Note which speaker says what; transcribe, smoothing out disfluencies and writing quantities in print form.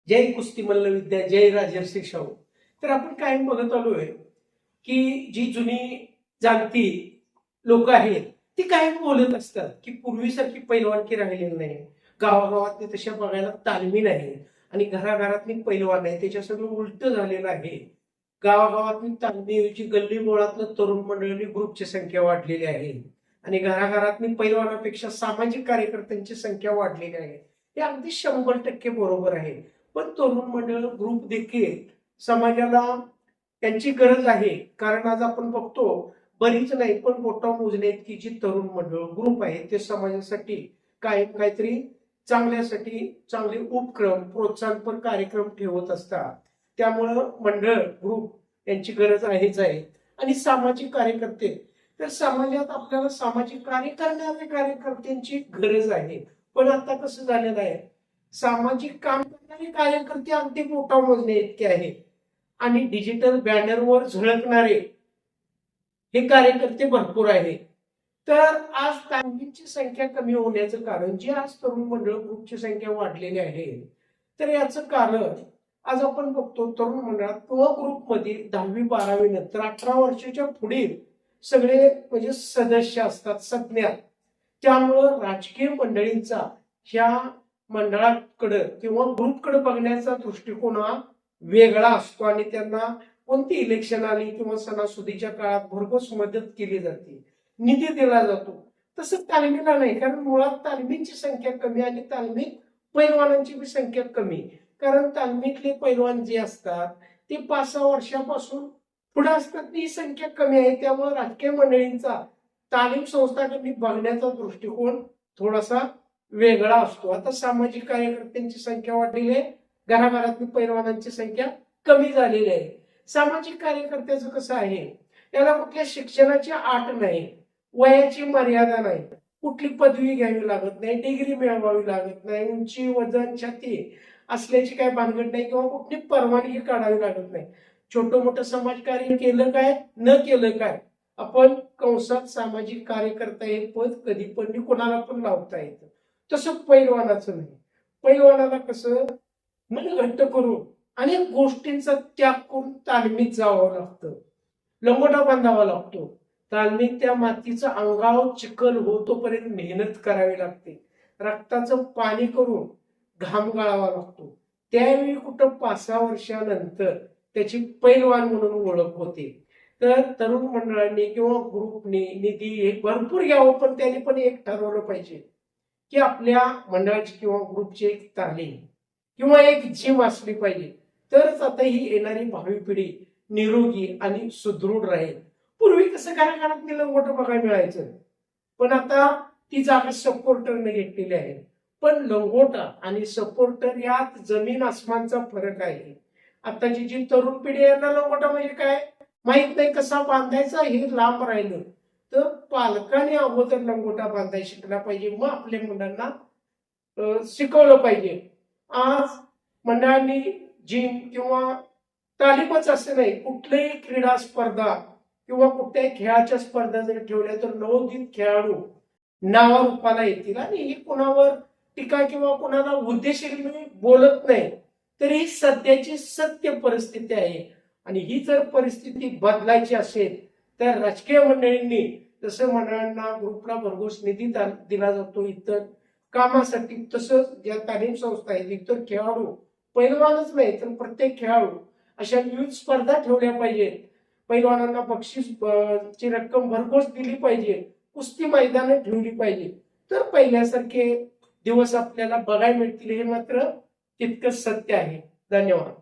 Speaker 1: जय कुस्ती मल्लविद्या, जय राजर्षी शाहू. तर आपण कायम बघत आलोय की जी जुनी जाणती लोक आहेत ती कायम बोलत असतात की पूर्वीसारखी पैलवानकी राहिलेली नाही. गावागावात तशा बघायला तालमी नाही आणि घराघरातली पैलवान आहे त्याच्या सगळं उलट झालेलं आहे. गावागावातली तालमीऐवजी गल्ली बोळातलं तरुण मंडळी ग्रुपची संख्या वाढलेली आहे आणि घराघरातली पैलवानापेक्षा सामाजिक कार्यकर्त्यांची संख्या वाढलेली आहे. हे अगदी 100% बरोबर आहे. पण तरुण मंडळ ग्रुप देखील समाजाला त्यांची गरज आहे. कारण आज आपण बघतो बरीच नाही पण बोटा मोजणे इतकी जी तरुण मंडळ ग्रुप आहे ते समाजासाठी कायम काहीतरी चांगल्यासाठी चांगले उपक्रम प्रोत्साहनपर कार्यक्रम ठेवत असतात. त्यामुळं मंडळ ग्रुप यांची गरज आहेच आहे. आणि सामाजिक कार्यकर्ते तर समाजात आपल्याला सामाजिक कार्य करणाऱ्या कार्यकर्त्यांची गरज आहे. पण आता कसं झालेलं आहे, सामाजिक काम करणारे कार्यकर्ते अगदी मोठा मोजणे इतके आहेत आणि डिजिटल बॅनरवर झळकणारे हे कार्यकर्ते भरपूर आहेत. तर आज तालमीची संख्या कमी होण्याचं कारण जे आज तरुण मंडळ ग्रुपची संख्या वाढलेली आहे तर याचं कारण आज आपण बघतो तरुण मंडळात किंवा ग्रुपमध्ये 10वी-12वी नंतर 18 वर्षाच्या पुढील सगळे म्हणजे सदस्य असतात सज्ञ. त्यामुळं राजकीय मंडळींचा ह्या मंडळाकडे किंवा ग्रुपकडे बघण्याचा दृष्टिकोन हा वेगळा असतो आणि त्यांना कोणती इलेक्शन आली किंवा सणासुदीच्या काळात भरघोस मदत केली जाते, निधी दिला जातो. तसं तालमीला नाही, कारण मुळात तालमीची संख्या कमी आणि तालमीत पैलवानांची बी संख्या कमी. कारण तालमीतले पैलवान जे असतात ते 5-6 वर्षापासून पुढे असतात, ती संख्या कमी आहे. त्यामुळे राजकीय मंडळींचा तालीम संस्थांनी बघण्याचा दृष्टिकोन थोडासा वेगळा असतो. आता सामाजिक कार्यकर्त्यांची संख्या वाढलेली आहे, घराघरातली पैलवानांची संख्या कमी झालेली आहे. सामाजिक कार्यकर्त्याचं कसं आहे, त्याला कुठल्या शिक्षणाची आट नाही, वयाची मर्यादा नाही, कुठली पदवी घ्यावी लागत नाही, डिग्री मिळवावी लागत नाही, उंची वजन छाती असल्याची काय भानगड नाही किंवा कुठली परवानगी काढावी लागत नाही. छोटं मोठं समाजकार्य केलं काय न केलं काय आपण कंसात सामाजिक कार्यकर्ता हे पद कधी पण कोणाला पण लावता येतं. तसं पैलवानाचं नाही. पैलवानाला कसं मन घट्ट करून अनेक गोष्टींचा त्याग करून तालमीत जावं लागतं, लंगोटा बांधावा लागतो. तालमीत त्या मातीचा अंगावर चिखल होतोपर्यंत मेहनत करावी लागते, रक्ताचं पाणी करून घाम गाळावा लागतो. त्यावेळी कुठं 5-6 वर्षानंतर त्याची पैलवान म्हणून ओळख होते. तर तरुण मंडळांनी किंवा ग्रुपने निधी हे भरपूर घ्यावं, पण त्यांनी पण एक ठरवलं पाहिजे की आपल्या मंडळाची किंवा ग्रुपची एक तालीम किंवा एक जिम असली पाहिजे. तरच आता ही येणारी भावी पिढी निरोगी आणि सुदृढ राहील. पूर्वी कसं घराघरात लंगोट बघायला मिळायचं, पण आता ती जागा सपोर्टरने घेतलेली आहे. पण लंगोटा आणि सपोर्टर यात जमीन आसमानचा फरक आहे. आताची जी तरुण पिढी आहे ना, लंगोटा म्हणजे काय माहित नाही, कसा बांधायचा हे लांब राहिलं. तर पालकांनी अगोदर लंगोटा बांधायला शिकला पाहिजे, मग आपल्या मुलांना शिकवलं पाहिजे. आज मंडळांनी जिम किंवा तालीमच असं नाही, कुठल्याही क्रीडा स्पर्धा किंवा कुठल्याही खेळाच्या स्पर्धा जर ठेवल्या तर नवोदित खेळाडू नावारूपाला येतील. आणि ही कोणावर टीका किंवा कोणाला उद्देशाने मी बोलत नाही, तर ही सध्याची सत्य परिस्थिती आहे. आणि ही जर परिस्थिती बदलायची असेल तर राजकीय मंडळींनी जसं मंडळांना ग्रुपला भरघोस निधी दिला जातो इतर कामासाठी, तसंच ज्या तालीम संस्था आहेत इतर खेळाडू पैलवानच नाही तर प्रत्येक खेळाडू अशा विविध स्पर्धा ठेवल्या पाहिजेत. पैलवानांना बक्षीस ची रक्कम भरघोस दिली पाहिजे, कुस्ती मैदानं ठेवली पाहिजे. तर पहिल्यासारखे दिवस आपल्याला बघायला मिळतील, हे मात्र तितकंच सत्य आहे. धन्यवाद.